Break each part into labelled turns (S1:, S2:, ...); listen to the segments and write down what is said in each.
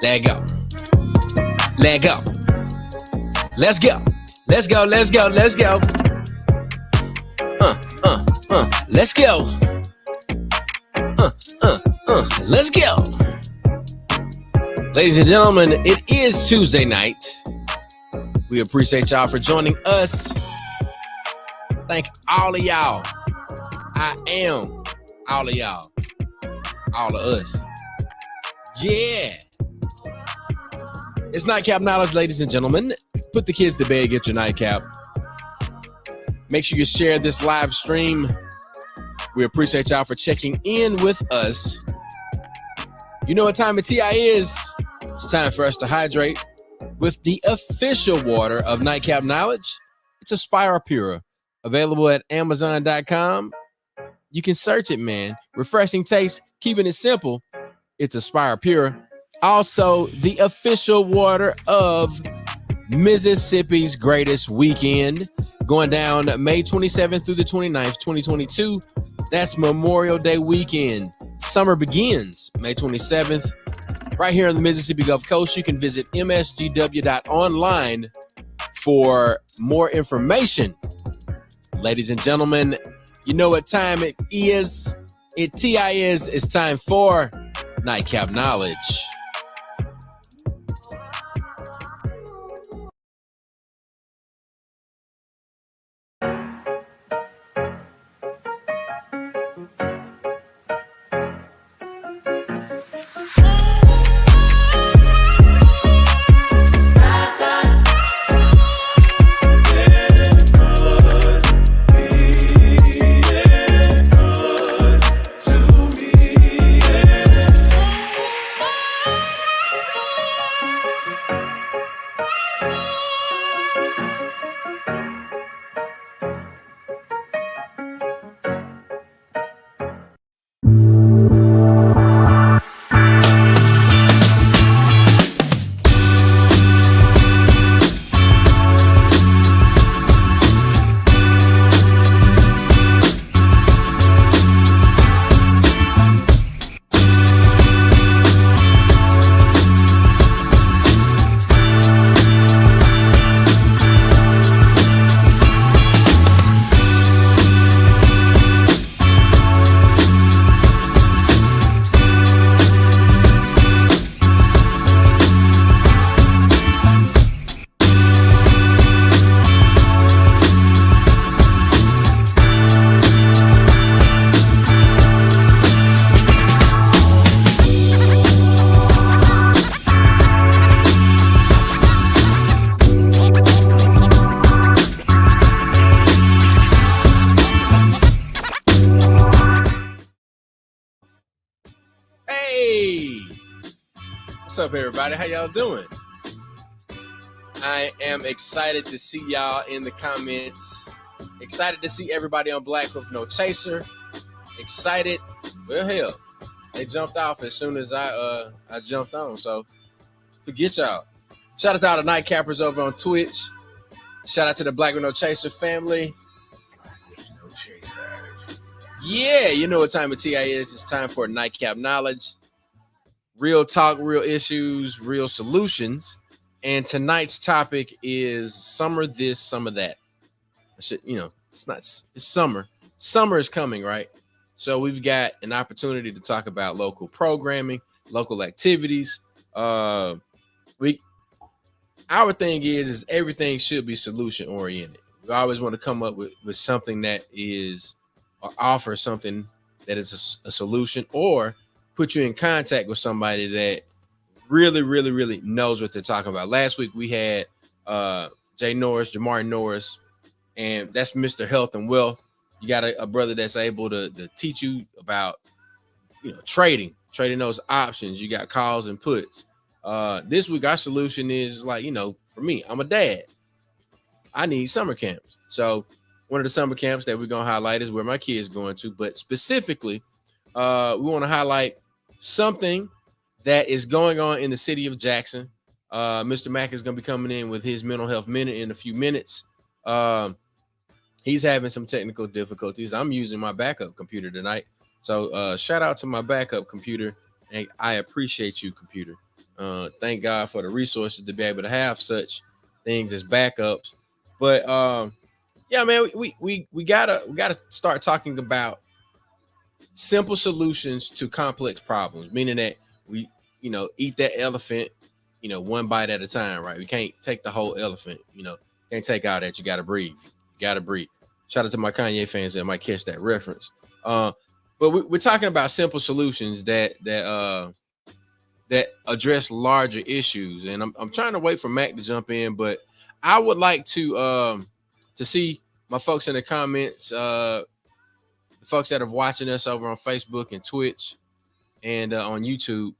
S1: Let go. Let go. Let's go. Let's go. Let's go. Let's go. Let's go. Let's go. Ladies and gentlemen, it is Tuesday night. We appreciate y'all for joining us. Thank all of y'all. I am all of y'all. All of us. Yeah. It's Nightcap Knowledge, ladies and gentlemen. Put the kids to bed, get your nightcap. Make sure you share this live stream. We appreciate y'all for checking in with us. You know what time of TI is? It's time for us to hydrate with the official water of Nightcap Knowledge. It's Aspire Pura, available at Amazon.com. You can search it, man. Refreshing taste, keeping it simple. It's Aspire Pura. Also, the official water of Mississippi's greatest weekend, going down May 27th through the 29th, 2022. That's Memorial Day weekend. Summer begins May 27th. Right here on the Mississippi Gulf Coast, you can visit msgw.online for more information. Ladies and gentlemen, you know what time it is. It's time for Nightcap Knowledge. What's up, everybody? How y'all doing? I am excited to see y'all in the comments. Excited to see everybody on Black with No Chaser. Excited. Well, hell, they jumped off as soon as I jumped on. So forget y'all. Shout out to all the Nightcappers over on Twitch. Shout out to the Black with No Chaser family. No Chaser. Yeah, you know what time of TI is. It's time for Nightcap Knowledge. Real talk, real issues, real solutions. And tonight's topic is summer this, summer that. It's summer. Summer is coming, right? So we've got an opportunity to talk about local programming, local activities. Our thing is everything should be solution oriented. We always want to come up with something that is, or offer something that is a solution, or put you in contact with somebody that really, really, really knows what they're talking about. Last week we had Jamar Norris, and that's Mr. Health and Wealth. You got a brother that's able to teach you about, trading those options. You got calls and puts. This week our solution is for me, I'm a dad. I need summer camps. So one of the summer camps that we're gonna highlight is where my kids going to, but specifically, we want to highlight something that is going on in the city of Jackson. Mr. Mack is going to be coming in with his mental health minute in a few minutes. He's having some technical difficulties. I'm using my backup computer tonight. So shout out to my backup computer. And I appreciate you, computer. Thank God for the resources to be able to have such things as backups. But yeah, man, we gotta start talking about simple solutions to complex problems, meaning that we, eat that elephant, one bite at a time, right? We can't take the whole elephant, can't take all that. You gotta breathe. You gotta breathe. Shout out to my Kanye fans that might catch that reference. But we're talking about simple solutions that address larger issues. And I'm trying to wait for Mac to jump in, but I would like to see my folks in the comments, the folks that are watching us over on Facebook and Twitch and on YouTube.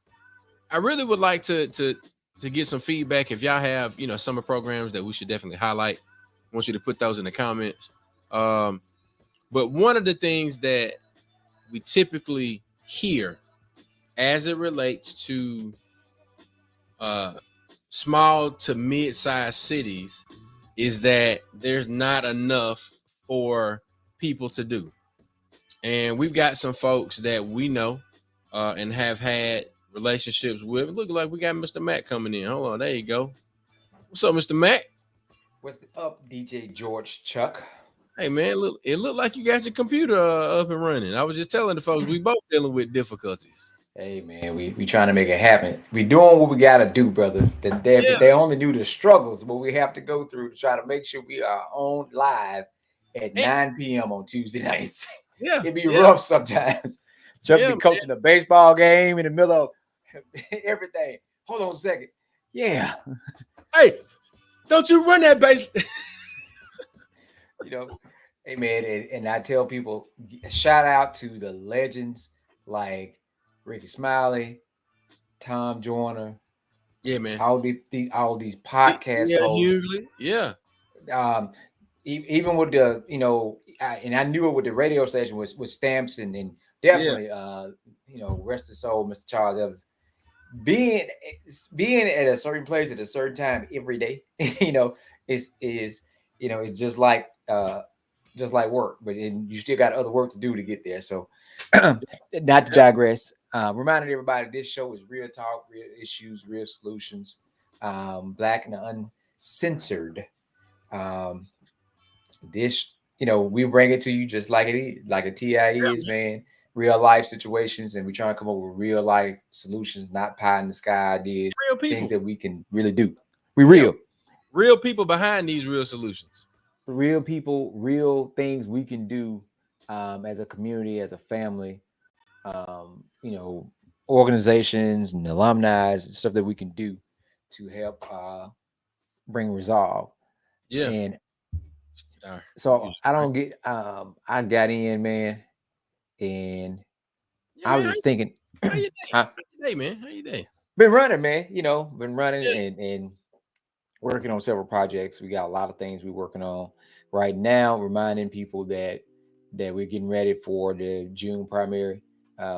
S1: I really would like to get some feedback. If y'all have summer programs that we should definitely highlight, I want you to put those in the comments. But one of the things that we typically hear as it relates to small to mid-sized cities is that there's not enough for people to do. And we've got some folks that we know and have had relationships with. It looks like we got Mr. Mac coming in. Hold on, there you go. What's up, Mr. Mac?
S2: What's up, DJ George Chuck?
S1: Hey man, look, it looked like you got your computer up and running. I was just telling the folks we both dealing with difficulties.
S2: Hey man, we trying to make it happen. We doing what we gotta do, brother. They only knew the struggles, what we have to go through to try to make sure we are on live at 9 p.m. on Tuesday nights.
S1: Yeah,
S2: It'd be rough sometimes. Chuck be coaching a baseball game in the middle of everything. Hold on a second. Yeah.
S1: Hey, don't you run that base.
S2: Hey man, and I tell people, shout out to the legends like Ricky Smiley, Tom Joyner.
S1: Yeah, man.
S2: All these podcast hosts.
S1: Usually. Yeah.
S2: Even with the, and I knew it with the radio station with Stamps and definitely, rest his soul, Mr. Charles Evans. Being at a certain place at a certain time every day, is it's just like work, but you still got other work to do to get there. So, not to digress. Reminding everybody, this show is real talk, real issues, real solutions, black and uncensored. This, we bring it to you just like it is, like a TI is, man. Real life situations, and we try to come up with real life solutions, not pie in the sky ideas,
S1: real people,
S2: things that we can really do. Real
S1: people behind these real solutions.
S2: Real people, real things we can do as a community, as a family. Organizations and alumni and stuff that we can do to help bring resolve.
S1: Yeah.
S2: And so I don't get I got in, man, and I was just thinking,
S1: how you day, man? How you day?
S2: Been running, man. Been running and working on several projects. We got a lot of things we're working on right now, reminding people that we're getting ready for the June primary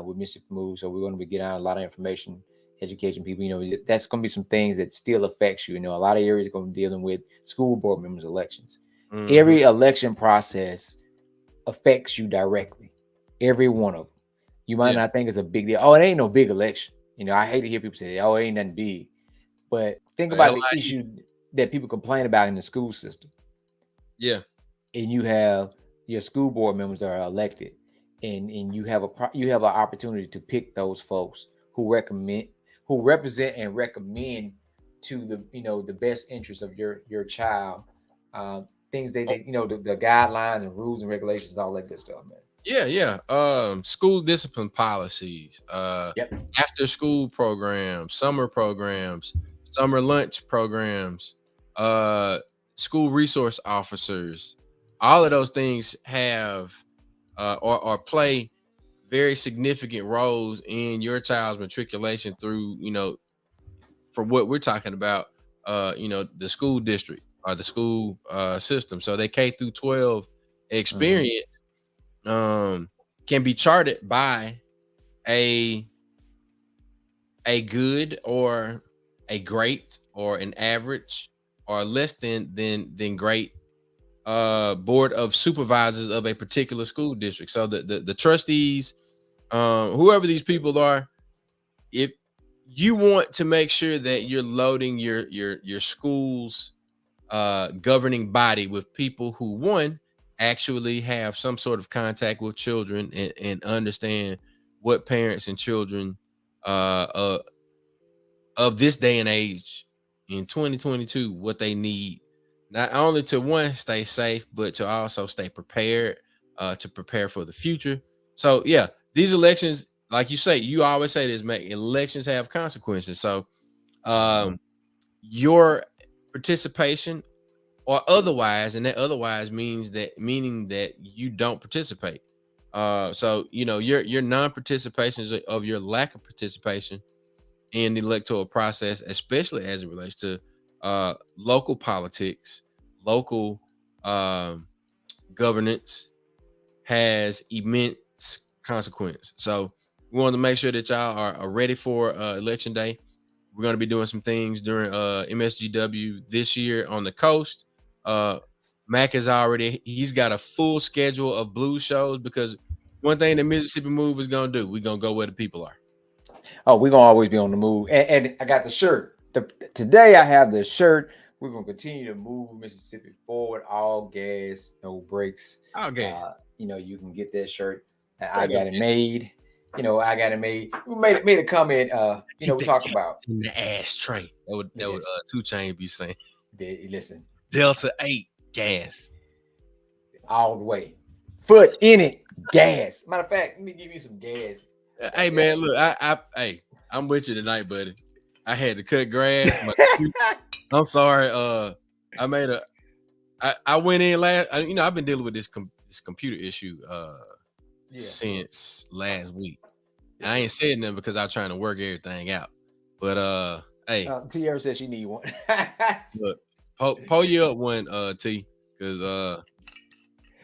S2: with Mississippi Move. So we're going to be getting out a lot of information, educating people. That's going to be some things that still affects you. A lot of areas are going to be dealing with school board members' elections. Mm-hmm. Every election process affects you directly. Every one of them. You might not think it's a big deal. Oh, it ain't no big election. I hate to hear people say, oh, it ain't nothing big. But think about the issue that people complain about in the school system.
S1: Yeah.
S2: And you have your school board members that are elected, and you have an opportunity to pick those folks who represent and recommend to the best interests of your child. Things the guidelines and rules and regulations, all that good stuff, man.
S1: Yeah. School discipline policies, after school programs, summer lunch programs, school resource officers, all of those things have or play very significant roles in your child's matriculation through, for what we're talking about, the school district or the school system. So they K through 12 experience can be charted by a good or a great or an average or less than great board of supervisors of a particular school district. So the trustees, whoever these people are, if you want to make sure that you're loading your school's governing body with people who, one, actually have some sort of contact with children and understand what parents and children uh, uh of this day and age in 2022, what they need, not only to, one, stay safe, but to also stay prepared, to prepare for the future. So yeah, these elections, like you say, you always say this, man, elections have consequences. So your participation or otherwise, and that otherwise meaning that you don't participate. So your non-participation of your lack of participation in the electoral process, especially as it relates to local politics, local governance, has immense consequence. So we want to make sure that y'all are ready for election day. We're going to be doing some things during MSGW this year on the coast. Mac is he's got a full schedule of blues shows, because one thing the Mississippi Move is going to do, we're going to go where the people are.
S2: Oh, we're going to always be on the move. And I got the shirt. Today I have the shirt. We're going to continue to move Mississippi forward. All gas, no brakes.
S1: Okay.
S2: You can get that shirt. I got it made. I got it made. We made a comment. We talk about
S1: in the ashtray. That would 2 Chainz be saying.
S2: Listen,
S1: Delta 8 gas
S2: all the way. Foot in it, gas. Matter of fact, let me give you some gas.
S1: Hey man, look, I'm with you tonight, buddy. I had to cut grass. I'm sorry. I went in last. I've been dealing with this computer issue since last week. I ain't said nothing because I was trying to work everything out. But hey,
S2: Tierra said she need one.
S1: Look, pull you up one, T, because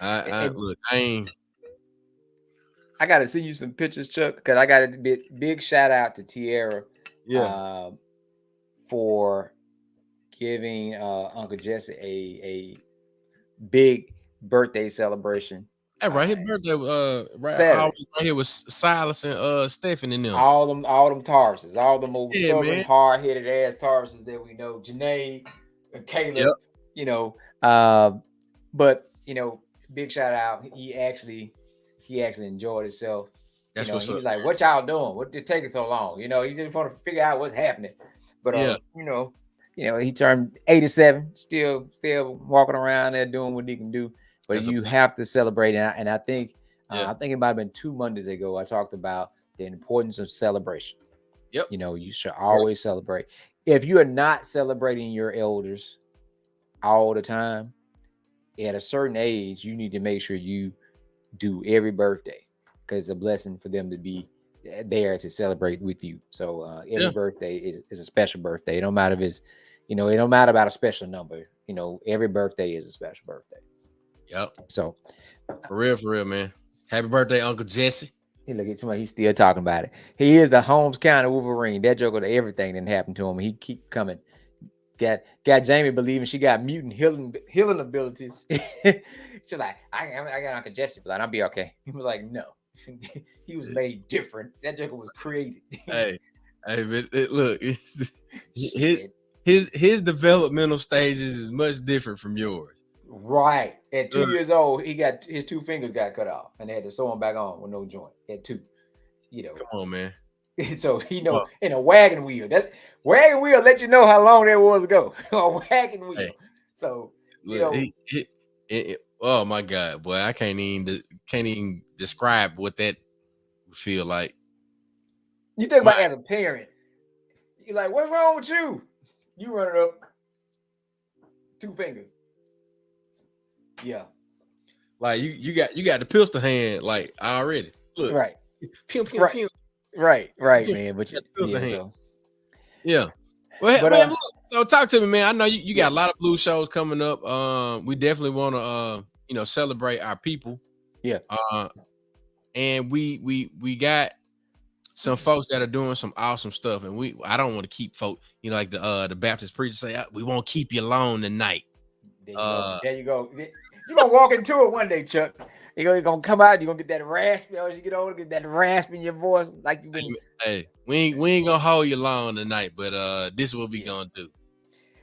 S1: I ain't.
S2: I gotta send you some pictures, Chuck, because I got a big shout out to Tierra, for giving Uncle Jesse a big birthday celebration.
S1: Hey, right here, birthday. Right here with Silas and Stephen and them.
S2: All them Tarvises, all them old stubborn, hard-headed ass Tarvises that we know. Janae, Caleb, but big shout out. He actually enjoyed himself. He was like, "What y'all doing? What did it take so long?" He just want to figure out what's happening. But he turned 87, still walking around there doing what he can do. But you have to celebrate, and I think I think it might have been 2 Mondays ago I talked about the importance of celebration.
S1: Yep.
S2: You should always celebrate. If you are not celebrating your elders all the time, at a certain age, you need to make sure you do every birthday, because it's a blessing for them to be there to celebrate with you. So every birthday is a special birthday. It don't matter if it's, it don't matter about a special number. Every birthday is a special birthday.
S1: Yep.
S2: So
S1: for real, man. Happy birthday, Uncle Jesse.
S2: Hey, look at somebody. He's still talking about it. He is the Holmes County Wolverine. That joker, everything didn't happen to him. He keep coming. Got Jamie believing she got mutant healing abilities. She's like, I got Uncle Jesse, but I'll be okay. He was like, no. He was made different. That joker was created.
S1: hey, look, his developmental stages is much different from yours.
S2: Right. At 2 years old, he got his 2 fingers got cut off, and they had to sew him back on with no joint. At 2,
S1: Come on, man.
S2: So in a wagon wheel. That wagon wheel let you know how long that was ago. A wagon wheel. Hey, so
S1: oh my God, boy, I can't even describe what that would feel like.
S2: You think about as a parent, you're like, what's wrong with you? You run it up 2 fingers. Yeah.
S1: Like you got the pistol hand like already. Look.
S2: Right.
S1: Pew, pew,
S2: right.
S1: pew.
S2: Right, man. But
S1: Well, so talk to me, man. I know you got a lot of blues shows coming up. We definitely want to celebrate our people.
S2: Yeah.
S1: And we got some folks that are doing some awesome stuff, and I don't want to keep folks, like the Baptist preacher say, we won't keep you alone tonight.
S2: There you go. You're gonna walk into it one day, Chuck. You're gonna come out, you're gonna get that raspy as you get older, get that rasp in your voice, like you've been.
S1: Hey, we ain't gonna hold you long tonight, but this is what we gonna do.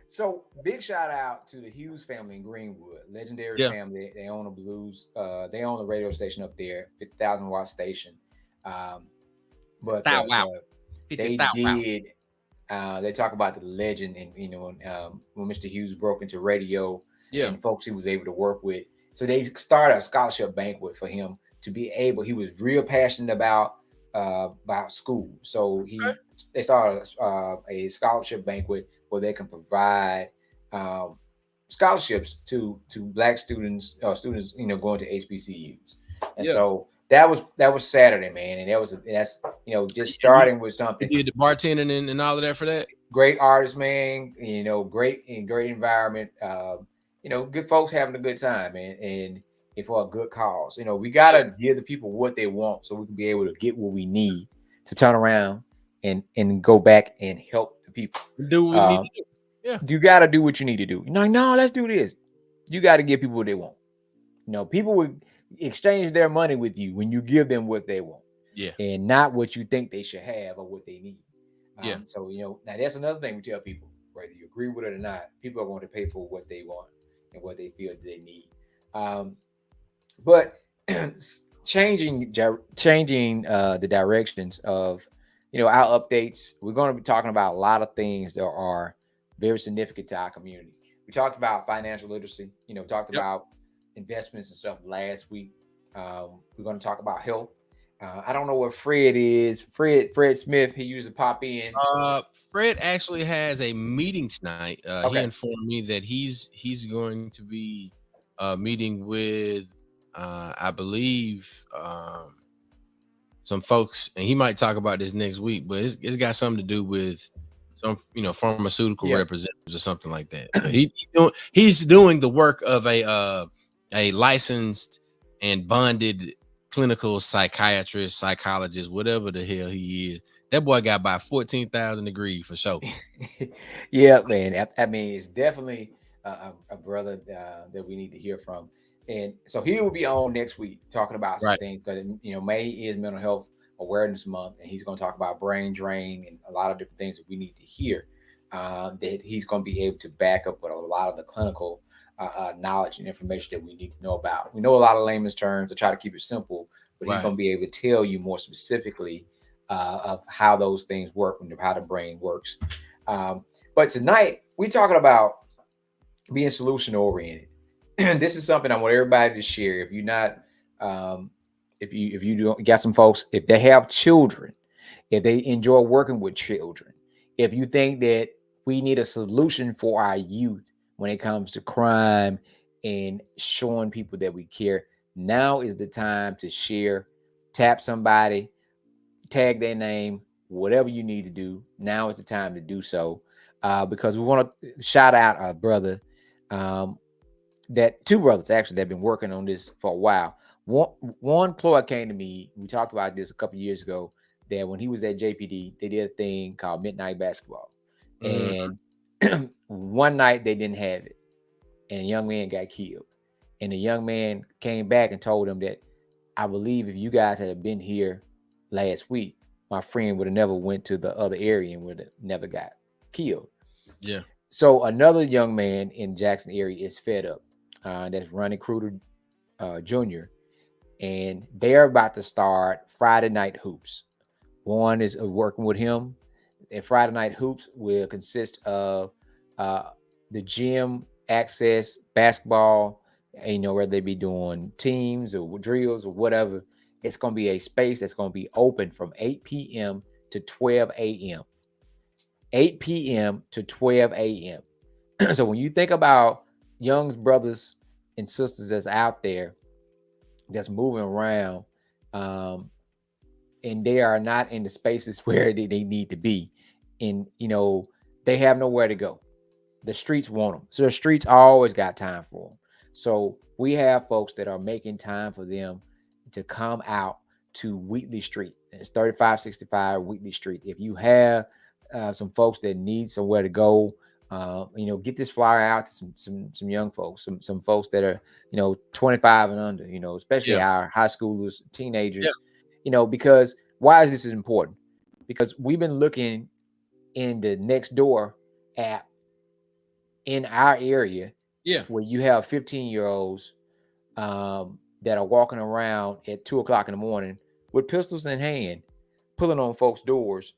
S2: So big shout out to the Hughes family in Greenwood, legendary
S1: Yeah.
S2: family. They own a blues. They own a radio station up there, 50,000 watt station. But
S1: Wow.
S2: they
S1: 50,000. Wow.
S2: did. They talk about the legend, and when Mr. Hughes broke into radio,
S1: Yeah.
S2: and folks he was able to work with. So they started a scholarship banquet for him to be able. He was real passionate about school, so they started a scholarship banquet where they can provide scholarships to Black students, students going to HBCUs, and
S1: Yeah.
S2: so that was Saturday, man, and that's just starting with something.
S1: You did the bartending and all of that for that.
S2: Great artist, man. Great environment. Good folks having a good time, man, and for a good cause. We gotta give the people what they want so we can be able to get what we need to turn around and go back and help the people.
S1: Do what we need to do. Yeah.
S2: You gotta do what you need to do. No, let's do this. You got to give people what they want. People would exchange their money with you when you give them what they want.
S1: Yeah.
S2: And not what you think they should have or what they need.
S1: Yeah.
S2: So, now that's another thing we tell people, whether you agree with it or not, people are going to pay for what they want and what they feel they need. But changing the directions of, our updates, we're going to be talking about a lot of things that are very significant to our community. We talked about financial literacy, talked about investments and stuff last week. We're going to talk about health. I don't know where Fred is. Fred Smith, he used to pop in.
S1: Fred actually has a meeting tonight.
S2: Okay.
S1: He informed me that he's going to be meeting with I believe some folks, and he might talk about this next week, but it's got something to do with some pharmaceutical representatives or something like that. He's doing the work of a licensed and bonded clinical psychiatrist, psychologist, whatever the hell he is. That boy got about 14,000 degrees for sure.
S2: Yeah, man. I mean, it's definitely a brother that we need to hear from. And so he will be on next week talking about some things because May is Mental Health Awareness Month, and he's going to talk about brain drain and a lot of different things that we need to hear. That he's going to be able to back up with a lot of the clinical knowledge and information that we need to know about. We know a lot of layman's terms to try to keep it simple, but he's going to be able to tell you more specifically of how those things work and how the brain works. But tonight we're talking about being solution oriented. This is something I want everybody to share. If you're not, if you don't got some folks, if they have children, if they enjoy working with children, if you think that we need a solution for our youth when it comes to crime and showing people that we care, now is the time to share, tap somebody, tag their name, whatever you need to do. Now is the time to do so, because we want to shout out our brother, two brothers actually that have been working on this for a while. One Ploy came to me. We talked about this a couple of years ago. That when he was at JPD, they did a thing called Midnight Basketball, and one night they didn't have it, and a young man got killed. And the young man came back and told him that, I believe if you guys had been here last week, my friend would have never went to the other area and would have never got killed.
S1: Yeah.
S2: So another young man in Jackson area is fed up. That's Ronnie Kruger Jr. And they're about to start Friday Night Hoops. One is working with him. And Friday Night Hoops will consist of the gym access, basketball, whether they be doing teams or drills or whatever. It's going to be a space that's going to be open from 8 p.m. to 12 a.m. 8 p.m. to 12 a.m. So when you think about young brothers and sisters that's out there that's moving around, and they are not in the spaces where they need to be, and they have nowhere to go. The streets want them, so the streets always got time for them. So we have folks that are making time for them to come out to Wheatley Street. It's 3565 Wheatley Street. If you have some folks that need somewhere to go, Get this flyer out to some young folks, some folks that are 25 and under, especially
S1: Yeah.
S2: our high schoolers,
S1: Yeah.
S2: teenagers, because why is this important? Because we've been looking in the next door app in our area
S1: Yeah.
S2: where you have 15-year-olds that are walking around at 2 o'clock in the morning with pistols in hand, pulling on folks' doors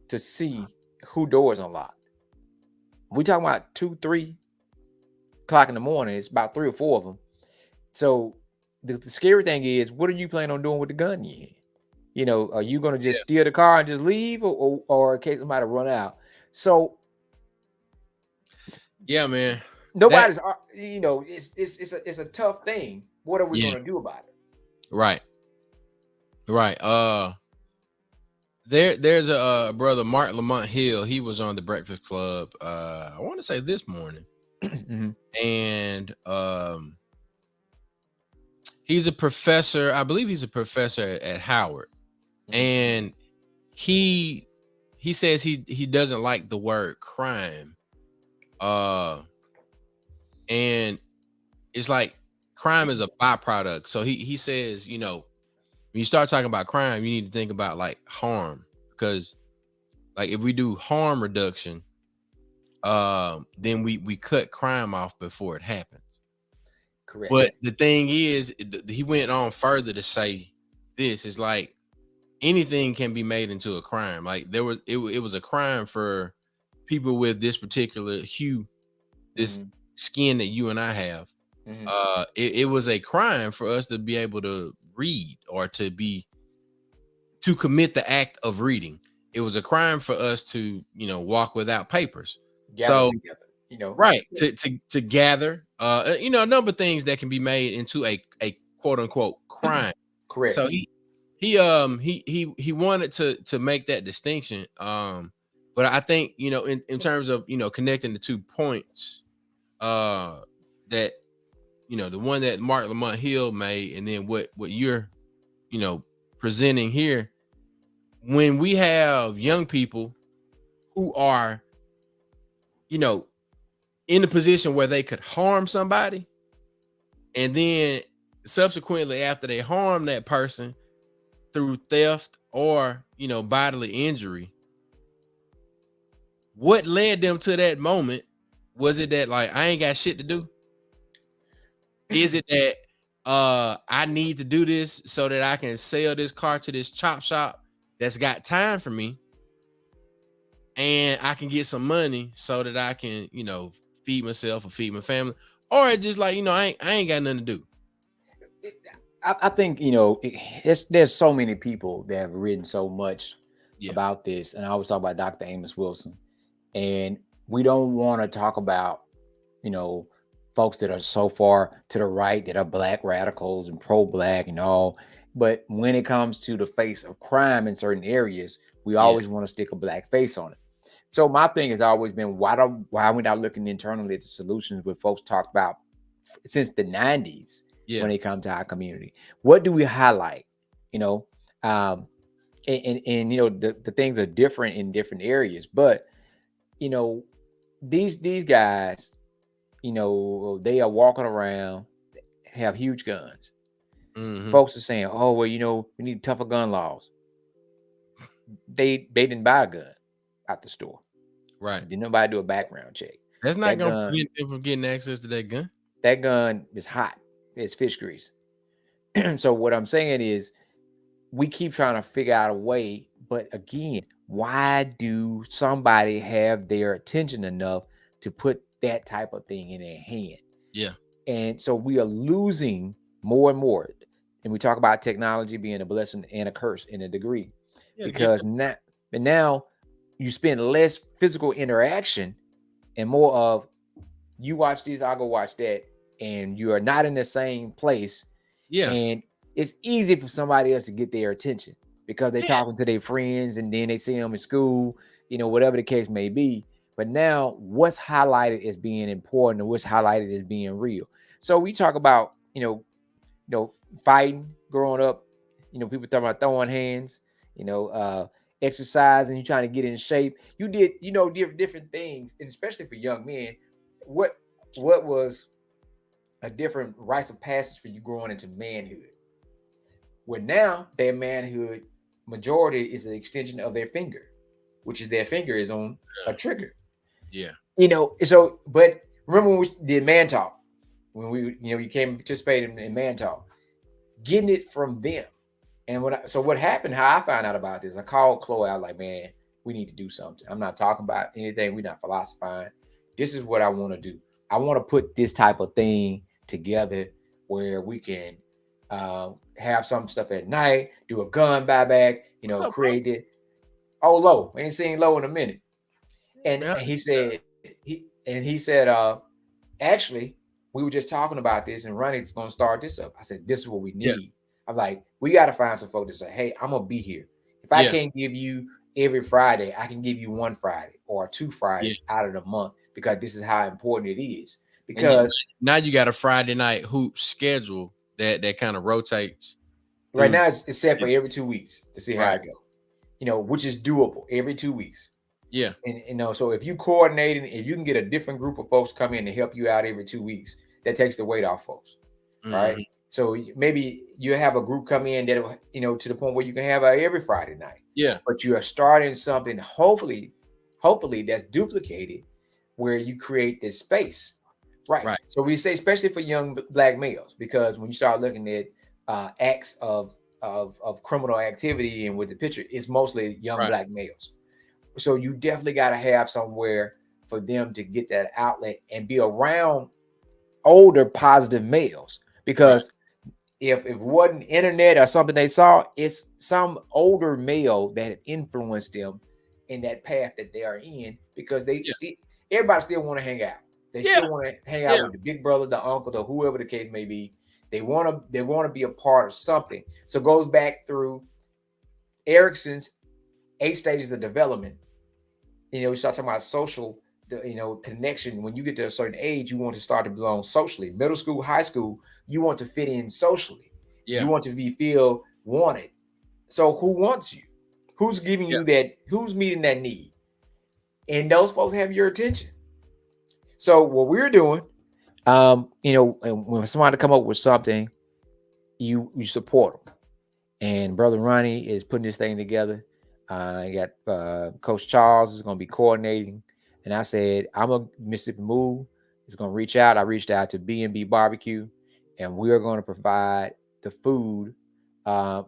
S2: to see who doors unlocked. We talking about 2, 3 o'clock in the morning. It's about 3 or 4 of them. So the scary thing is, what are you planning on doing with the gun in your hand? Are you going to just steal the car and just leave, or in case somebody run out? So
S1: Yeah, man.
S2: nobody's, it's a tough thing. What are we
S1: Yeah.
S2: going to do about it?
S1: Right. Right. There's a brother, Mark Lamont Hill. He was on the Breakfast Club. I want to say this morning, and he's a professor. I believe he's a professor at Howard, and he says he doesn't like the word crime. And it's like crime is a byproduct. So he says, when you start talking about crime, you need to think about like harm, because like if we do harm reduction, then we cut crime off before it happens.
S2: Correct.
S1: But the thing is, he went on further to say this is like anything can be made into a crime. Like it was a crime for people with this particular hue, this skin that you and I have. It was a crime for us to be able to read, or to commit the act of reading. It was a crime for us to walk without papers.
S2: Gather
S1: So
S2: together,
S1: right, to gather a number of things that can be made into a quote unquote crime.
S2: Correct.
S1: So he wanted to make that distinction. But I think in terms of connecting the 2 points, that the one that Mark Lamont Hill made, and then what you're presenting here, when we have young people who are in a position where they could harm somebody, and then subsequently after they harm that person through theft or bodily injury, what led them to that moment? Was it that like I ain't got shit to do? Is it that I need to do this so that I can sell this car to this chop shop that's got time for me, and I can get some money so that I can feed myself or feed my family? Or it's just like I ain't got nothing to do?
S2: I think there's so many people that have written so much about this, and I always talk about Dr. Amos Wilson, and we don't want to talk about folks that are so far to the right that are black radicals and pro-black and all, but when it comes to the face of crime in certain areas, we always want to stick a black face on it. So my thing has always been, why are we not looking internally at the solutions what folks talked about since the 90s? When they come to our community, what do we highlight? The things are different in different areas, but these guys, they are walking around, have huge guns. Folks are saying, oh well, we need tougher gun laws. They didn't buy a gun at the store,
S1: right?
S2: Did nobody do a background check?
S1: That's not gonna prevent them from getting access to that gun.
S2: That gun is hot. It's fish grease. So what I'm saying is, we keep trying to figure out a way, but again, why do somebody have their attention enough to put that type of thing in their hand?
S1: Yeah.
S2: And so we are losing more and more. And we talk about technology being a blessing and a curse in a degree, because now you spend less physical interaction and more of, you watch this, I'll go watch that, and you are not in the same place. And it's easy for somebody else to get their attention because they're talking to their friends, and then they see them in school, whatever the case may be. But now what's highlighted as being important and what's highlighted as being real. So we talk about, fighting growing up, people talking about throwing hands, exercise and you're trying to get in shape. You did, different things, and especially for young men. What was a different rites of passage for you growing into manhood? Where now their manhood majority is an extension of their finger, which is their finger is on a trigger.
S1: Yeah.
S2: So but remember when we did man talk, when we you came and participated in man talk, getting it from them. And what happened, how I found out about this, I called Chloe. I was like, man, we need to do something. I'm not talking about anything. We're not philosophizing. This is what I want to do. I want to put this type of thing together where we can have some stuff at night, do a gun buyback,
S1: What's up, bro?
S2: create it. Oh, Low. We ain't seen Low in a minute. And,
S1: Man,
S2: and he said, actually, we were just talking about this, and Ronnie's gonna start this up. I said, this is what we
S1: yeah,
S2: need. I'm like, we got to find some folks to say, hey, I'm gonna be here. If I
S1: yeah,
S2: can't give you every Friday, I can give you one Friday or two
S1: yeah.
S2: Fridays out of the month, because this is how important it is.
S1: And you
S2: Because
S1: now you got a Friday night hoop schedule that kind of rotates
S2: right
S1: through.
S2: now it's set for
S1: Yeah.
S2: every 2 weeks to see how
S1: Right.
S2: it go. Which is doable every 2 weeks.
S1: Yeah.
S2: And so if you coordinating, if you can get a different group of folks come in to help you out every 2 weeks, that takes the weight off folks, right?
S1: Hmm.
S2: So maybe you have a group come in that to the point where you can have every Friday night,
S1: Yeah.
S2: but you are starting something hopefully that's duplicated, where you create this space, right?
S1: Right.
S2: So we say especially for young black males, because when you start looking at acts of criminal activity and with the picture, it's mostly young
S1: Right.
S2: black males. So you definitely got to have somewhere for them to get that outlet and be around older positive males.
S1: Right.
S2: Because if it wasn't internet or something they saw, it's some older male that influenced them in that path that they are in, because
S1: Yeah.
S2: everybody still want to hang out. They
S1: Yeah.
S2: still want to hang out
S1: Yeah.
S2: with the big brother, the uncle, the whoever the case may be. They want to be a part of something. So it goes back through Erickson's 8 stages of development. We start talking about social, connection. When you get to a certain age, you want to start to belong socially. Middle school, high school, you want to fit in socially. You
S1: Yeah.
S2: want to feel wanted. So who wants you? Who's giving
S1: Yeah.
S2: you that? Who's meeting that need? And those folks have your attention. So what we're doing, and when somebody come up with something, you support them. And Brother Ronnie is putting this thing together. You got Coach Charles is going to be coordinating. And I said, I'm a Mississippi Move is going to reach out. I reached out to B&B Barbecue, and we are going to provide the food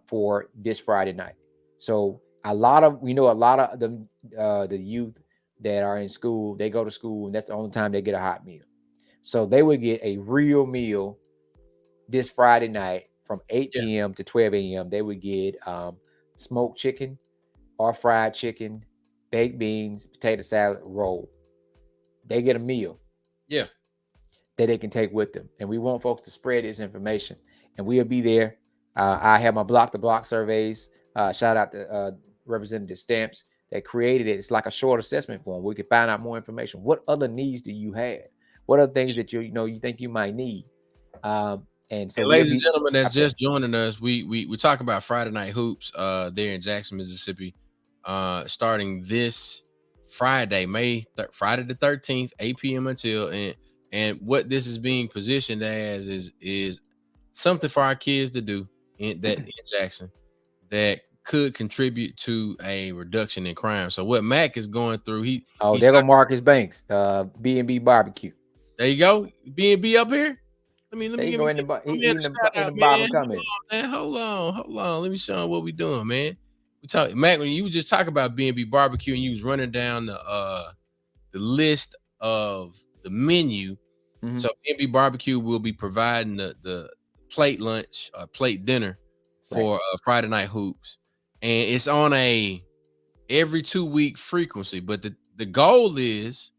S2: for this Friday night. So a lot of the youth that are in school, they go to school, and that's the only time they get a hot meal. So they would get a real meal this Friday night from 8
S1: Yeah.
S2: p.m. to 12 a.m. They would get smoked chicken or fried chicken, baked beans, potato salad, roll. They get a meal
S1: Yeah.
S2: that they can take with them. And we want folks to spread this information. And we'll be there. I have my block to block surveys. Shout out to Representative Stamps that created it. It's like a short assessment form. We can find out more information. What other needs do you have? What are things that you think you might need? And so
S1: And
S2: we'll
S1: ladies and
S2: be
S1: gentlemen, that's
S2: out there.
S1: just joining us. We talk about Friday night hoops there in Jackson, Mississippi, starting this Friday, Friday the 13th, 8 p.m. until and what this is being positioned as is something for our kids to do in Jackson that could contribute to a reduction in crime. So what Mac is going through,
S2: Oh,
S1: he's
S2: there go Marcus Banks, B&B Barbecue.
S1: there you go, B&B up here. Let me
S2: There you
S1: give
S2: go
S1: me
S2: in the
S1: give my
S2: he,
S1: man
S2: he
S1: a
S2: in
S1: shout
S2: the
S1: out, man.
S2: bottom comment.
S1: Man, hold on. Let me show him what we doing, man. We talk, Mac. When you was just talking about B&B barbecue and you was running down the list of the menu.
S2: Mhm.
S1: So B&B barbecue will be providing the plate lunch or plate dinner
S2: Right.
S1: for Friday night hoops, and it's on a every 2 week frequency. But the goal is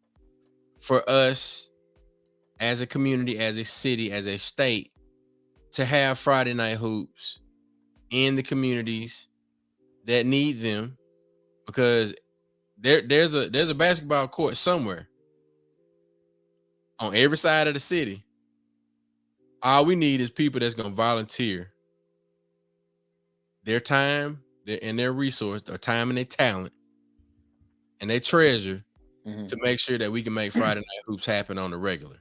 S1: for us as a community, as a city, as a state, to have Friday night hoops in the communities that need them, because there's a basketball court somewhere on every side of the city. All we need is people that's gonna volunteer their time and their resource, their time and their talent, and their treasure to make sure that we can make Friday Night Hoops happen on the regular.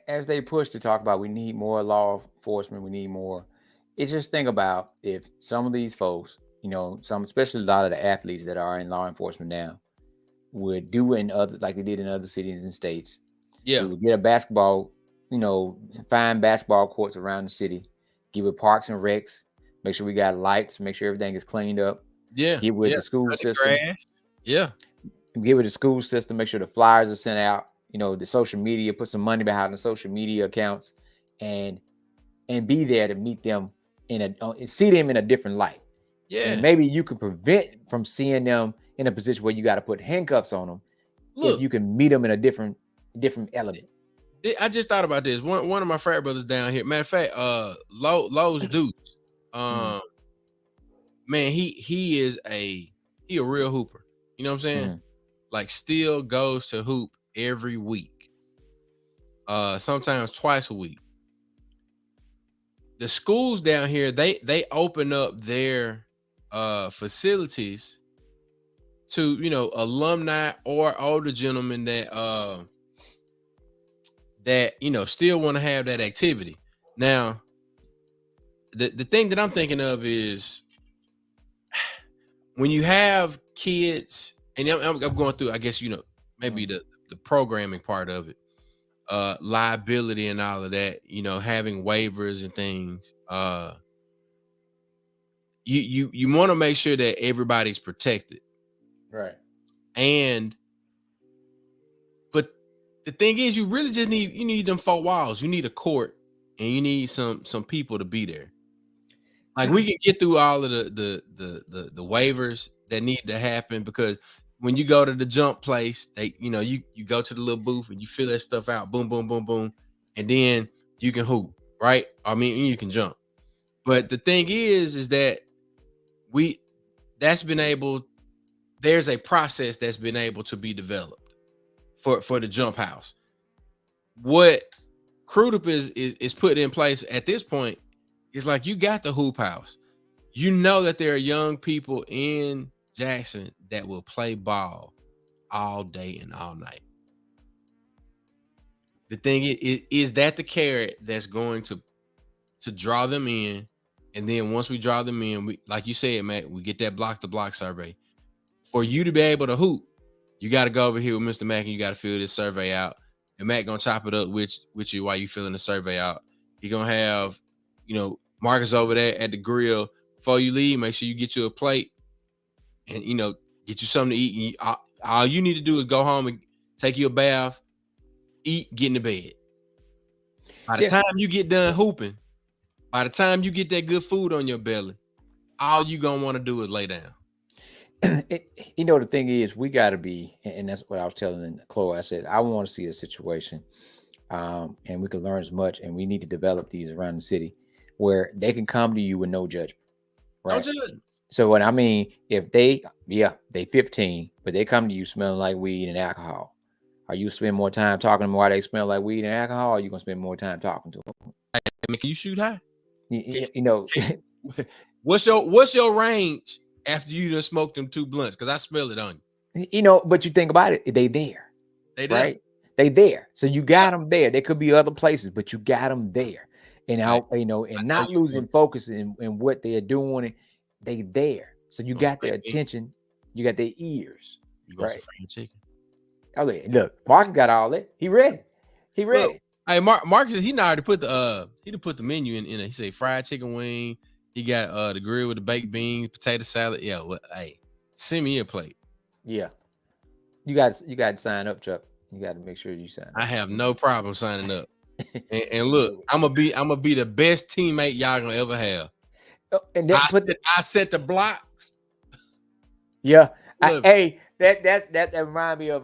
S2: As they push to talk about we need more law enforcement, we need more. It's just think about if some of these folks, some, especially a lot of the athletes that are in law enforcement now, would do in other, like they did in other cities and states.
S1: Yeah.
S2: We would get a basketball, find basketball courts around the city, give it parks and recs, make sure we got lights, make sure everything is cleaned up.
S1: Yeah.
S2: Give with the school system.
S1: Yeah.
S2: Give it the school system, make sure the flyers are sent out, the social media, put some money behind the social media accounts and be there to meet them see them in a different light.
S1: Yeah.
S2: And maybe you can prevent from seeing them in a position where you got to put handcuffs on them. Look, if you can meet them in a different element.
S1: I just thought about this. One of my frat brothers down here. Matter of fact, Lowe's Deuce. Man, he is a real hooper. You know what I'm saying? Like still goes to hoop every week. Sometimes twice a week. The schools down here, they open up their facilities to alumni or older gentlemen that still want to have that activity. Now, the thing that I'm thinking of is when you have kids, and I'm going through, I guess maybe the programming part of it, liability and all of that, having waivers and things. You want to make sure that everybody's protected.
S2: Right.
S1: But the thing is, you really just need them 4 walls. You need a court and you need some people to be there. Like we can get through all of the waivers that need to happen, because when you go to the jump place, they you go to the little booth and you fill that stuff out, boom, boom, boom, boom, and then you can hoop, right? I mean, you can jump. But the thing is that there's a process that's been able to be developed for the jump house. What Crudup is put in place at this point is like, you got the hoop house. You know that there are young people in Jackson that will play ball all day and all night. The thing is that the carrot that's going to draw them in. And then once we draw them in, we, like you said, Matt, we get that block to block survey. For you to be able to hoop, you got to go over here with Mr. Mack and you got to fill this survey out. And Matt gonna chop it up with you while you filling the survey out. He gonna have, Marcus over there at the grill. Before you leave, make sure you get you a plate and get you something to eat. And all you need to do is go home and take you a bath, eat, get in the bed. By the time you get done hooping, by the time you get that good food on your belly, all you gonna want to do is lay down.
S2: The thing is, we got to be, and that's what I was telling Chloe. I said, I want to see a situation, and we can learn as much, and we need to develop these around the city where they can come to you with no judgment. Right?
S1: No judgment.
S2: So what I mean, if they 15, but they come to you smelling like weed and alcohol, are you spend more time talking to them while they smell like weed and alcohol, or are you gonna spend more time talking to them?
S1: Can you shoot high?
S2: What's
S1: your range after you done smoked them 2 blunts? Because I smell it on
S2: you. But you think about it, they there. Right? They there. So you got them there. There could be other places, but you got them there. And and not losing focus in what they're doing. They there. So you got their attention. You got their ears.
S1: You want some fried chicken?
S2: Oh, look, Marcus got all that. He ready.
S1: Look, hey, Marcus, he already put the menu in it. He said fried chicken wing. He got the grill with the baked beans, potato salad. Yeah, hey, send me a plate.
S2: Yeah, you got to sign up, Chuck. You got to make sure you sign up.
S1: I have no problem signing up. and look, I'm gonna be the best teammate y'all gonna ever have. And I set the blocks.
S2: Yeah, that remind me of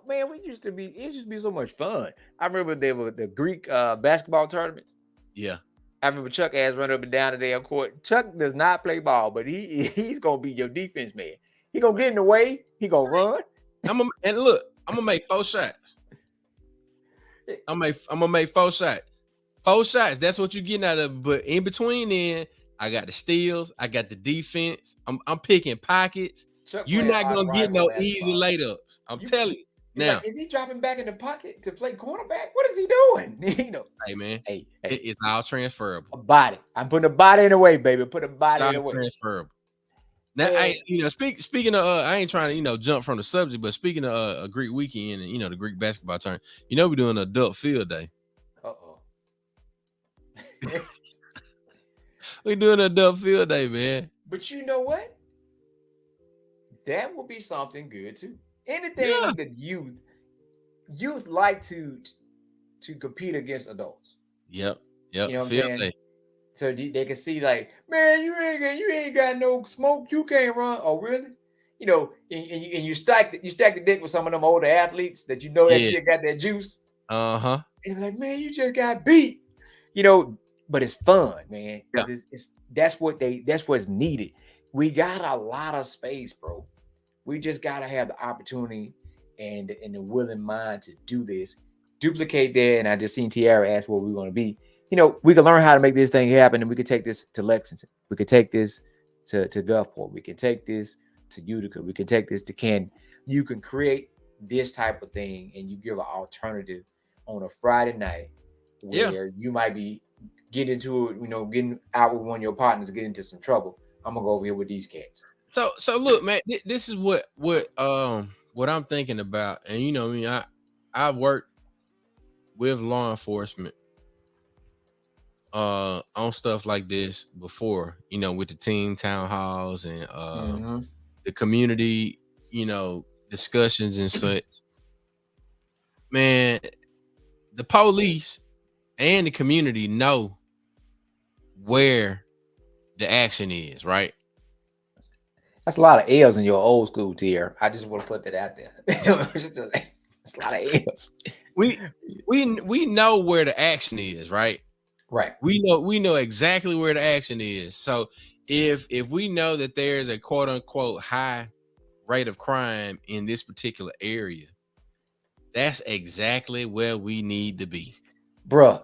S2: man, it used to be so much fun. I remember there were the Greek basketball tournaments.
S1: Yeah.
S2: I remember Chuck ass run up and down the damn court. Chuck does not play ball, but he's gonna be your defense man. He gonna get in the way. He gonna run.
S1: I'm gonna make 4 shots. I'm gonna make 4 shots. 4 shots. That's what you're getting out of it. But in between then, I got the steals. I got the defense. I'm picking pockets.
S2: Chuck
S1: You're
S2: playing
S1: not
S2: hard
S1: gonna get
S2: rival
S1: no easy
S2: basketball.
S1: layups. I'm telling you.
S2: You're like,
S1: Now,
S2: is he dropping back in the pocket to play cornerback? What is he doing?
S1: hey man,
S2: Hey,
S1: it's all transferable.
S2: a body. I'm putting a body in the way, baby. Put a
S1: It's
S2: body
S1: all
S2: in the way.
S1: transferable. Now,
S2: Man,
S1: speaking of, I ain't trying to jump from the subject, but speaking of a Greek weekend and the Greek basketball tournament, we're doing an adult field day.
S2: uh-oh.
S1: We're doing an adult field day, man.
S2: But you know what? That will be something good too.
S1: Yeah.
S2: Anything that youth like to compete against adults.
S1: Yep.
S2: You know what I'm
S1: Field
S2: saying?
S1: day.
S2: So they can see like, man, you ain't got no smoke, you can't run. Oh, really? And you stack the deck with some of them older athletes that they
S1: Yeah.
S2: still got that juice.
S1: Uh-huh.
S2: And you're like, man, you just got beat. But it's fun, man, because it's that's what's needed. We got a lot of space, bro. We just gotta have the opportunity and the willing mind to do this, duplicate that. And I just seen Tiara ask where we're gonna be. We can learn how to make this thing happen, and we could take this to Lexington. We could take this to Gulfport. We can take this to Utica. We can take this to Canton. You can create this type of thing, and you give an alternative on a Friday night where you might be getting into it, getting out with one of your partners, get into some trouble. I'm gonna go over here with these cats.
S1: So look, man, this is what I'm thinking about, and I've worked with law enforcement on stuff like this before, with the teen town halls and the community, discussions and such. Man, the police and the community know where the action is, right?
S2: That's a lot of L's in your old school tier. I just want to put that out there. It's a lot of L's.
S1: We know where the action is, right?
S2: Right.
S1: We know exactly where the action is. So if we know that there's a quote unquote high rate of crime in this particular area, that's exactly where we need to be.
S2: Bruh,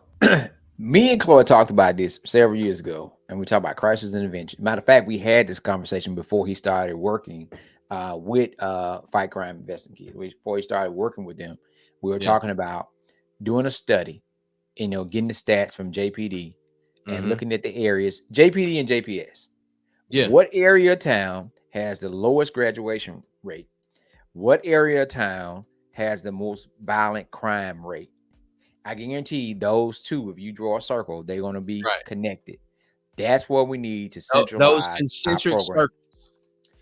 S2: me and Chloe talked about this several years ago, and we talked about crisis intervention. Matter of fact, we had this conversation before he started working with Fight Crime Investing Kids. Before he started working with them, we were talking about doing a study, getting the stats from JPD and looking at the areas, JPD and JPS.
S1: Yeah.
S2: What area of town has the lowest graduation rate? What area of town has the most violent crime rate? I guarantee those two, if you draw a circle, they're going to be connected. That's what we need to centralize
S1: those concentric
S2: our program.
S1: circles.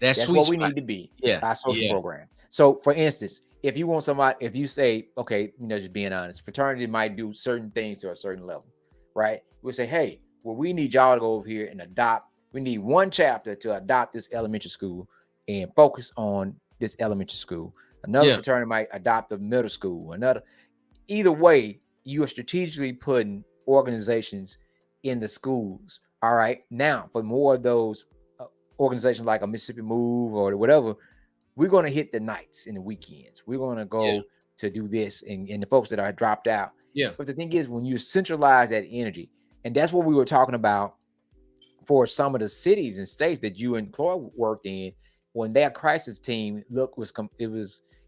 S1: That's
S2: what we need to be. Our social program. So, for instance, if you want somebody, if you say, okay, just being honest, fraternity might do certain things to a certain level, right? We'll say, hey, well, we need y'all to go over here and adopt. We need one chapter to adopt this elementary school and focus on this elementary school. Another fraternity might adopt a middle school. Either way, you are strategically putting organizations in the schools. All right. Now, for more of those organizations like a Mississippi Move or whatever, we're going to hit the nights and the weekends. We're going to go to do this and the folks that are dropped out.
S1: Yeah.
S2: But the thing is, when you centralize that energy, and that's what we were talking about for some of the cities and states that you and Chloe worked in, when their crisis team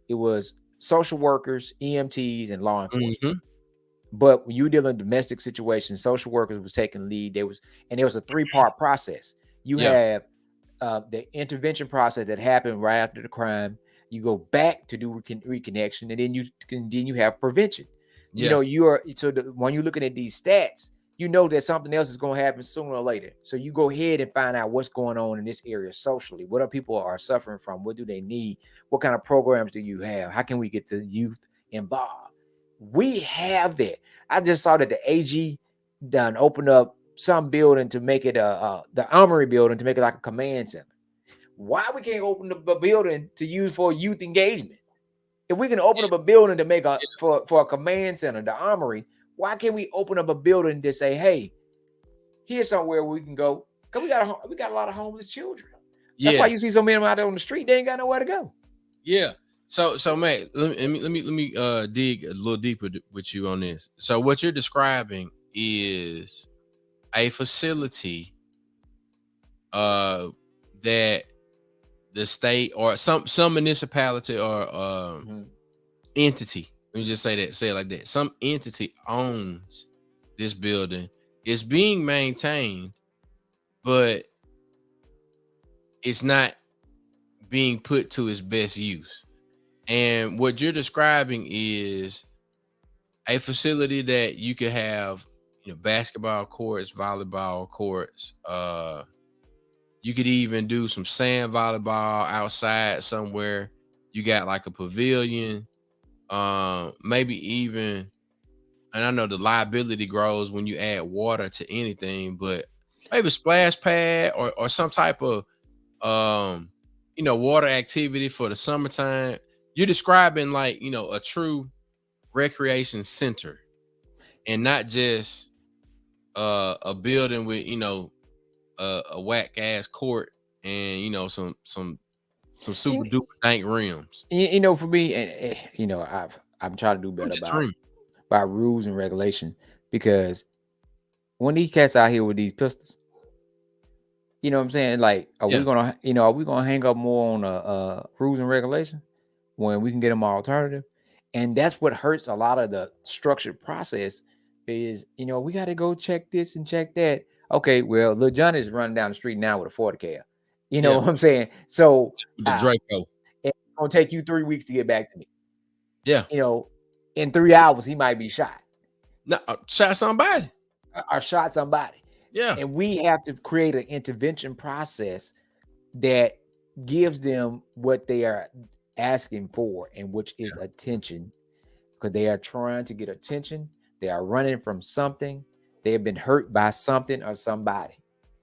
S2: it was social workers, EMTs, and law enforcement. But when you deal in domestic situations, social workers was taking lead. There was a 3-part process. You have the intervention process that happened right after the crime. You go back to do reconnection, and then you have prevention.
S1: Yeah.
S2: When you're looking at these stats, that something else is going to happen sooner or later. So you go ahead and find out what's going on in this area socially. What are people are suffering from? What do they need? What kind of programs do you have? How can we get the youth involved? We have that. I just saw that the AG done opened up some building to make it the Armory building to make it like a command center. Why we can't open up a building to use for youth engagement? If we can open up a building to make for a command center, the Armory, why can't we open up a building to say, hey, here's somewhere we can go? Because we got a lot of homeless children. That's why you see so many of them out there on the street. They ain't got nowhere to go.
S1: Yeah. So man, let me dig a little deeper with you on this. So what you're describing is a facility that the state or some municipality or entity, let me just say it like that, some entity owns this building. It's being maintained, but it's not being put to its best use. And what you're describing is a facility that you could have, basketball courts, volleyball courts. You could even do some sand volleyball outside somewhere. You got like a pavilion, maybe even, and I know the liability grows when you add water to anything, but maybe a splash pad or some type of water activity for the summertime. You're describing like, a true recreation center and not just a building with, a whack ass court and some super duper dank rims.
S2: For me, and I'm trying to do better
S1: Extreme.
S2: about rules and regulation, because when these cats out here with these pistols, you know what I'm saying? Like, are we gonna hang up more on rules and regulation when we can get them an alternative? And that's what hurts a lot of the structured process is, we got to go check this and check that. Okay, well, Lil Johnny is running down the street now with a 40 cal. You know what I'm saying? So
S1: the Draco.
S2: It's gonna take you 3 weeks to get back to me.
S1: Yeah.
S2: In 3 hours, he might be shot.
S1: No, shot somebody.
S2: Or shot somebody.
S1: Yeah.
S2: And we have to create an intervention process that gives them what they are asking for, and which is attention, because they are trying to get attention. They are running from something. They have been hurt by something or somebody.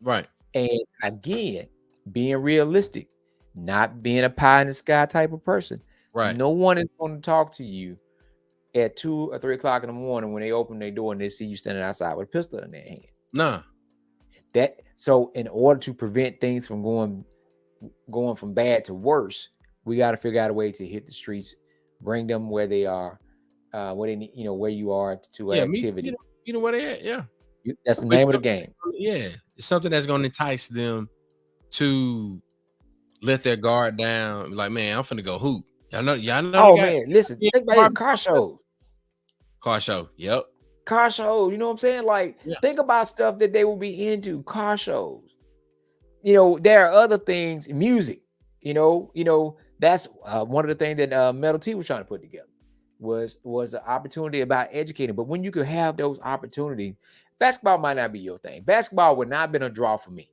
S1: Right.
S2: And again, being realistic, not being a pie in the sky type of person.
S1: Right.
S2: No one is going to talk to you at 2 or 3 o'clock in the morning when they open their door and they see you standing outside with a pistol in their hand.
S1: Nah.
S2: So in order to prevent things from going from bad to worse, we got to figure out a way to hit the streets, bring them where they are, where they need, where you are to activity.
S1: You know where they at? Yeah.
S2: That's the name of the game.
S1: Yeah. It's something that's going to entice them to let their guard down. Like, man, I'm finna go hoop. Y'all know.
S2: Oh man, listen, think about it. Car shows.
S1: Car show. Yep.
S2: Car shows. You know what I'm saying? Like, think about stuff that they will be into. Car shows. There are other things. Music. That's one of the things that Metal T was trying to put together. Was the opportunity about educating. But when you could have those opportunities, basketball might not be your thing. Basketball would not have been a draw for me.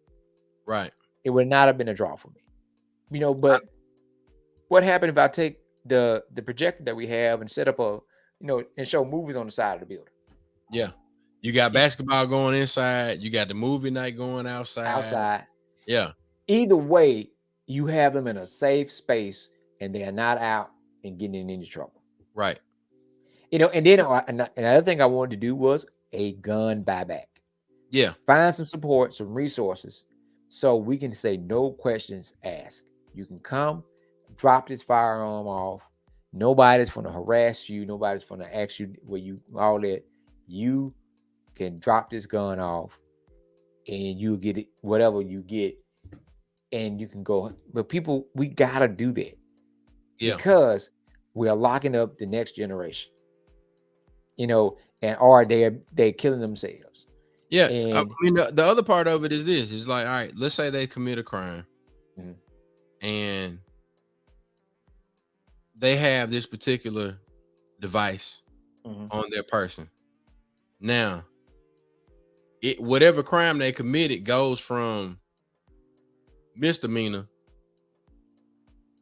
S1: Right.
S2: It would not have been a draw for me. But what happened if I take the projector that we have and set up and show movies on the side of the building?
S1: Yeah. You got basketball going inside. You got the movie night going outside. Yeah.
S2: Either way, you have them in a safe space and they are not out and getting in any trouble.
S1: Right.
S2: And then another thing I wanted to do was a gun buyback.
S1: Yeah.
S2: Find some support, some resources, so we can say no questions asked. You can come, drop this firearm off. Nobody's going to harass you. Nobody's going to ask you where you all that. You can drop this gun off and you get it, whatever you get, and you can go. But people, we got to do that.
S1: Yeah.
S2: Because we are locking up the next generation. Or they're killing themselves.
S1: Yeah. I mean, the other part of it is this. It's like, all right, let's say they commit a crime and they have this particular device on their person. Now, whatever crime they committed goes from misdemeanor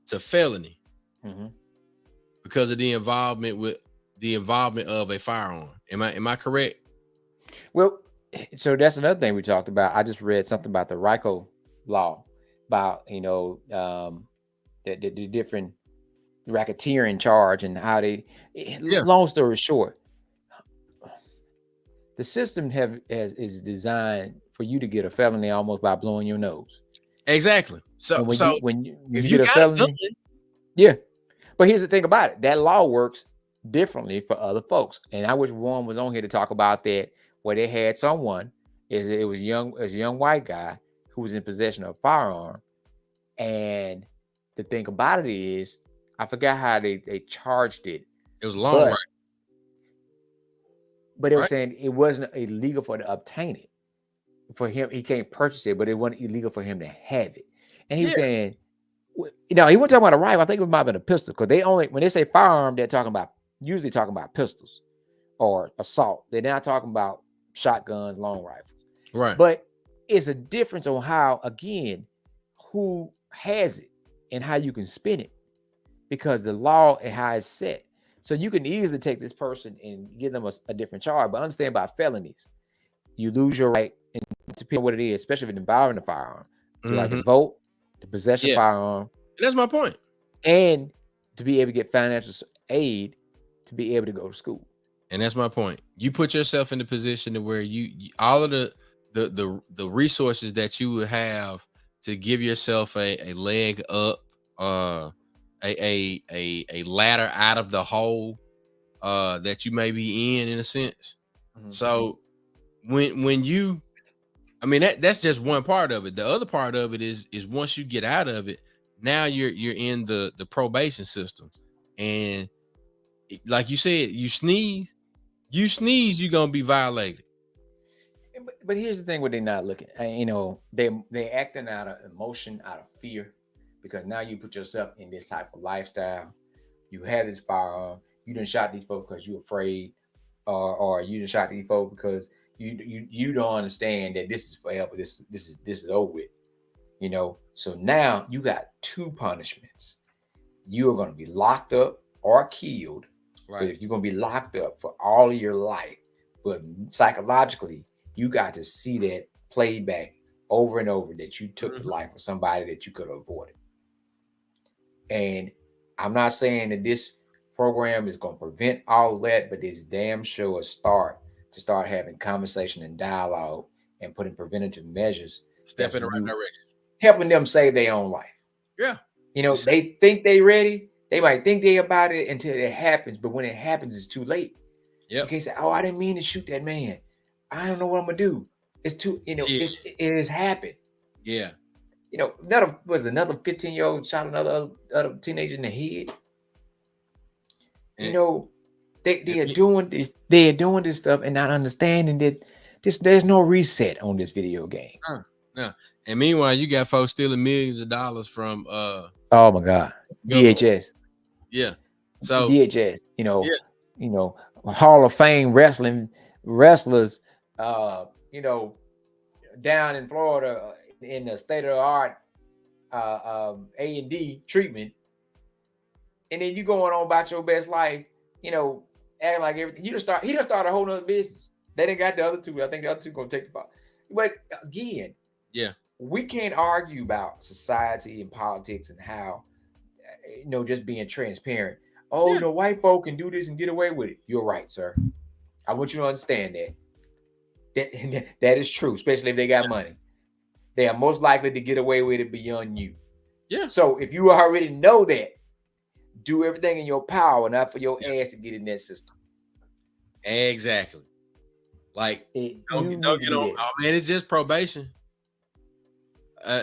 S1: to felony because of the involvement of a firearm. Am I correct?
S2: Well, so that's another thing we talked about. I just read something about the RICO law about the different racketeering charge and how they. Long story short, the system is designed for you to get a felony almost by blowing your nose.
S1: Exactly. So
S2: when you get a felony, But here's the thing about it: that law works differently for other folks. And I wish Warren was on here to talk about that, where they had someone, it was a young white guy who was in possession of a firearm. And the thing about it is, I forgot how they charged it.
S1: It was a long rifle.
S2: But it was saying it wasn't illegal for to obtain it. For him, he can't purchase it, but it wasn't illegal for him to have it. And he was saying, he wasn't talking about a rifle. I think it might have been a pistol, because they only, when they say firearm, they're usually talking about pistols or assault. They're not talking about shotguns, long rifles.
S1: Right.
S2: But it's a difference on how, again, who has it and how you can spin it, because the law and how it's set. So you can easily take this person and give them a different charge. But understand about felonies, you lose your right, and depending on what it is, especially if it's involving a firearm, you like to vote, to possess a firearm.
S1: And that's my point.
S2: And to be able to get financial aid to be able to go to school.
S1: And that's my point. You put yourself in the position to where you all of the resources that you would have to give yourself a leg up, a ladder out of the hole that you may be in a sense. So when you, I mean, that's just one part of it. The other part of it is once you get out of it, now you're in the probation system, and like you said, you sneeze, you're gonna be violated.
S2: But here's the thing: what they're not looking, they're acting out of emotion, out of fear, because now you put yourself in this type of lifestyle. You have this firearm. You done shot these folks because you're afraid, or you done shot these folks because you don't understand that this is forever. This is over with. So now you got two punishments. You are going to be locked up or killed. Right. But you're going to be locked up for all of your life. But psychologically, you got to see that played back over and over, that you took the life of somebody that you could have avoided. And I'm not saying that this program is going to prevent all of that, but it's damn sure a start to start having conversation and dialogue and putting preventative measures.
S1: Step in the right direction.
S2: Helping them save their own life.
S1: Yeah.
S2: They think they ready. They might think they about it until it happens, but when it happens, it's too late.
S1: Yep.
S2: You can't say, "Oh, I didn't mean to shoot that man. I don't know what I'm gonna do." It's too, it has happened.
S1: Yeah.
S2: Another 15-year-old shot another teenager in the head. They are doing this. They are doing this stuff and not understanding that there's no reset on this video game.
S1: No. And meanwhile, you got folks stealing millions of dollars from
S2: oh my God, DHS.
S1: Yeah. So
S2: DHS, Hall of Fame wrestlers, down in Florida in the state of the art A&D treatment, and then you going on about your best life, acting like everything. He just started a whole nother business. They didn't got the other two. I think the other two gonna take the fall. But again, we can't argue about society and politics and how, just being transparent. White folk can do this and get away with it. You're right, sir. I want you to understand that is true, especially if they got money. They are most likely to get away with it beyond you.
S1: Yeah.
S2: So if you already know that, do everything in your power, not for your ass to get in that system.
S1: Exactly. Like, don't get on. Oh man, it's just probation.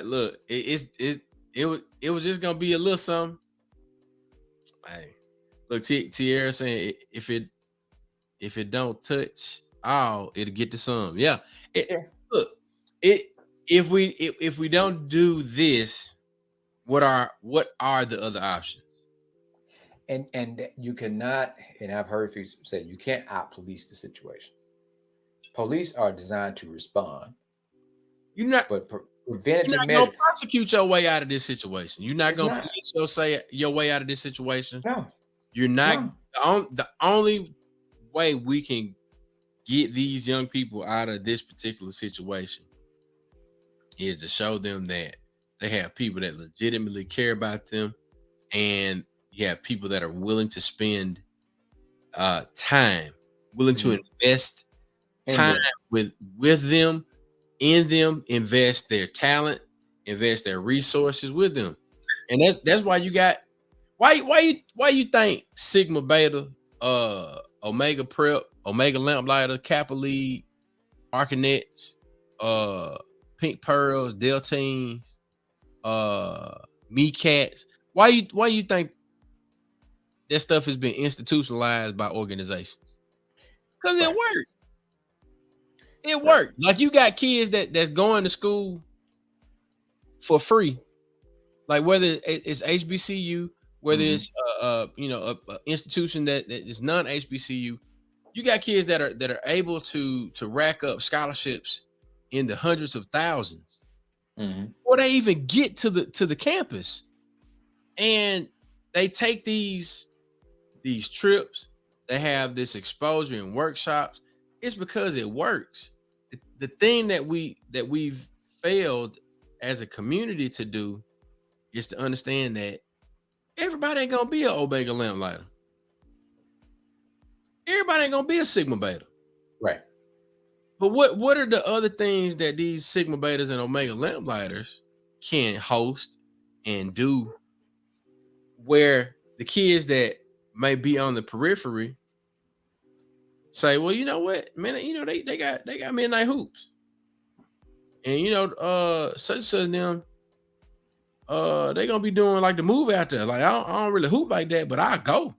S1: Look, it was just gonna be a little something. Hey, look, Tierra saying if it don't touch all, it'll get to some. Yeah. Look, if we don't do this, what are the other options?
S2: And you cannot, and I've heard people say you can't out-police the situation. Police are designed to respond.
S1: You're not,
S2: but preventative
S1: you're not
S2: measures.
S1: Gonna prosecute your way out of this situation. You're not gonna police your way out of this situation.
S2: No,
S1: you're not. No. The only way we can get these young people out of this particular situation is to show them that they have people that legitimately care about them, and you have people that are willing to spend time, willing to invest time with them, in them, invest their talent, invest their resources with them. And that's why you got why you think Sigma Beta, Omega Prep, Omega Lamplighter, Kappa League, Arcanets, Pink Pearls, Deltines, Me Cats. Why you think that stuff has been institutionalized by organizations? Because it
S2: Right.
S1: worked. It
S2: Right.
S1: worked. Like you got kids that's going to school for free. Like whether it's HBCU, whether it's a institution that is non HBCU, you got kids that are able to rack up scholarships in the hundreds of thousands before they even get to the campus, and they take these trips. They have this exposure and workshops. It's because it works. The thing that we've failed as a community to do is to understand that everybody ain't gonna be an Omega Lamplighter. Everybody ain't gonna be a Sigma Beta.
S2: Right.
S1: But what are the other things that these Sigma Betas and Omega Lamplighters can host and do where the kids that may be on the periphery say, well, you know what, man, they got midnight hoops. And such and such them, they gonna be doing like the move out there. Like I don't really hoop like that, but I go.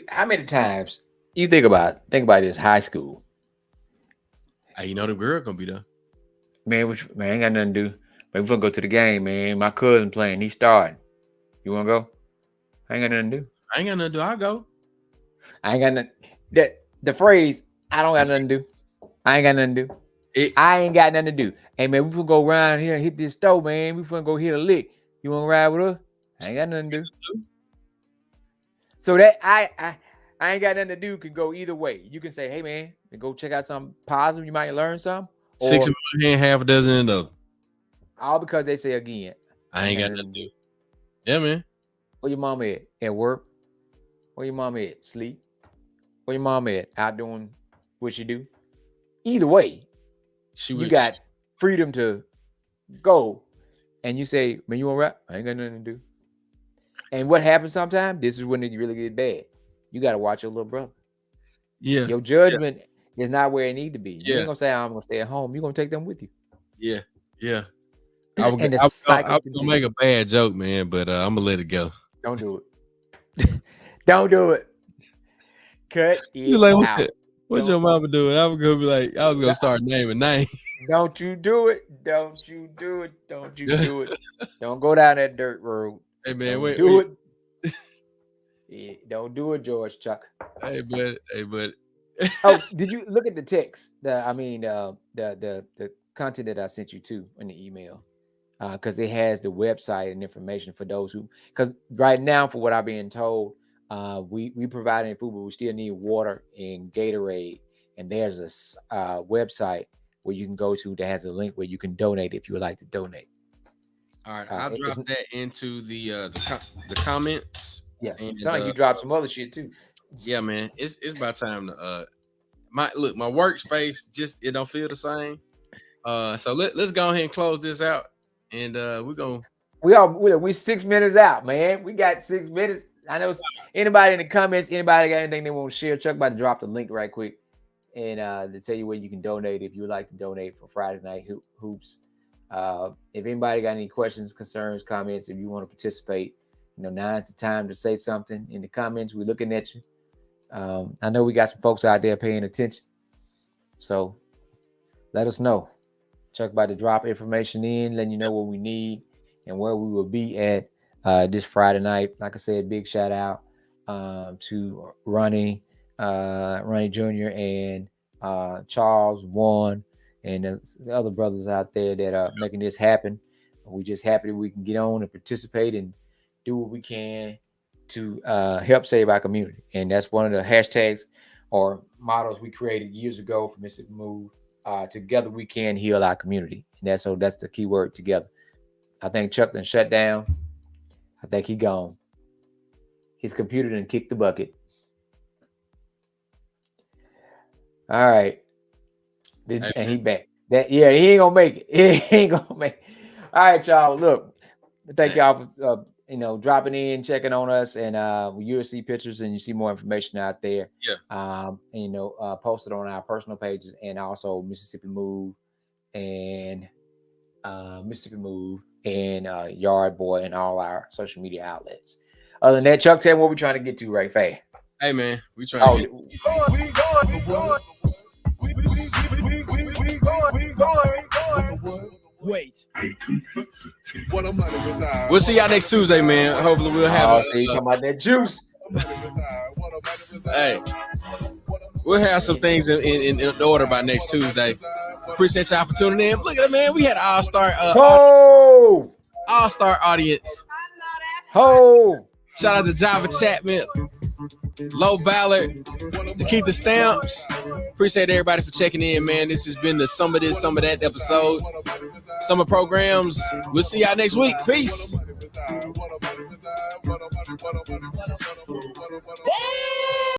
S2: How many times you think about this high school?
S1: Hey, the girl gonna be there.
S2: Man, ain't got nothing to do. Man, we gonna go to the game, man. My cousin playing, he's starting. You wanna go? I ain't got nothing to do.
S1: I ain't got nothing to do. I go.
S2: I ain't got nothing. The phrase, I don't got nothing to do. I ain't got nothing to do. I ain't got nothing to do. Hey man, we finna go around here and hit this stove, man. We finna go hit a lick. You wanna ride with us? I ain't got nothing to do. So that I ain't got nothing to do can go either way. You can say, hey man, go check out something positive. You might learn something.
S1: 6 in one hand, half a dozen in another.
S2: All because they say again,
S1: I ain't got nothing to do. Yeah, man.
S2: Where your mom at? At work? Where your mom at? Sleep? Where your mom at? Out doing what she do? Either way, you got freedom to go. And you say, man, you want to rap? I ain't got nothing to do. And what happens sometimes? This is when it really get bad. You got to watch your little brother.
S1: Yeah.
S2: Your judgment is not where it need to be.
S1: Yeah.
S2: You ain't going to say, I'm going to stay at home. You're going to take them with you.
S1: Yeah. Yeah. I was going to make a bad joke, man, but I'm going to let it go.
S2: Don't do it. Don't do it. Cut it out.
S1: What's your mama doing? I was going to be like, I was going to start naming names.
S2: Don't you do it. Don't you do it. Don't you do it. Don't go down that dirt road.
S1: Hey, man,
S2: wait. Do it. Yeah, don't do it, George Chuck.
S1: Hey, bud.
S2: Oh, did you look at the text? The content that I sent you to in the email? Because it has the website and information for those who. Because right now, for what I'm being told, we providing food, but we still need water and Gatorade. And there's a website where you can go to that has a link where you can donate if you would like to donate.
S1: All right, I'll drop that into the comments.
S2: Yeah, and you dropped some other shit too.
S1: Yeah, man, it's about time to my workspace just it don't feel the same. So let's go ahead and close this out, and
S2: we're 6 minutes out, man. We got 6 minutes. I know anybody in the comments, anybody got anything they want to share? Chuck about to drop the link right quick, and to tell you where you can donate if you would like to donate for Friday Night Hoops. If anybody got any questions, concerns, comments, if you want to participate, now's the time to say something in the comments. We're looking at you. I know we got some folks out there paying attention, so let us know. Chuck about to drop information in, letting you know what we need and where we will be at this Friday night. Like I said, big shout out to Ronnie Jr. and Charles, Warren, and the other brothers out there that are making this happen. We're just happy that we can get on and participate and do what we can to help save our community. And that's one of the hashtags or mottos we created years ago for Mississippi Move. Together we can heal our community. And that's the key word, together. I think Chuck done shut down. I think he gone. His computer done kicked the bucket. All right. And he back. He ain't gonna make it. He ain't gonna make it. All right, y'all. Look, thank y'all for dropping in, checking on us, and you'll see pictures and you see more information out there.
S1: Yeah.
S2: Posted on our personal pages and also Mississippi Move and Mississippi Move and Yard Boy and all our social media outlets. Other than that, Chuck, tell me what we're trying to get to, right, Faye?
S1: Hey man, we trying to
S3: Wait.
S1: We'll see y'all next Tuesday, man. Hopefully we'll have
S2: you talking about that juice.
S1: Hey, we'll have some things in order by next Tuesday. Appreciate y'all for tuning in. Look at it, man. We had all-star all-star audience. Shout out to Java Chapman, Low Ballard, to keep the stamps. Appreciate everybody for checking in, man. This has been the Some of This, Some of That episode. Summer programs. We'll see y'all next week. Peace.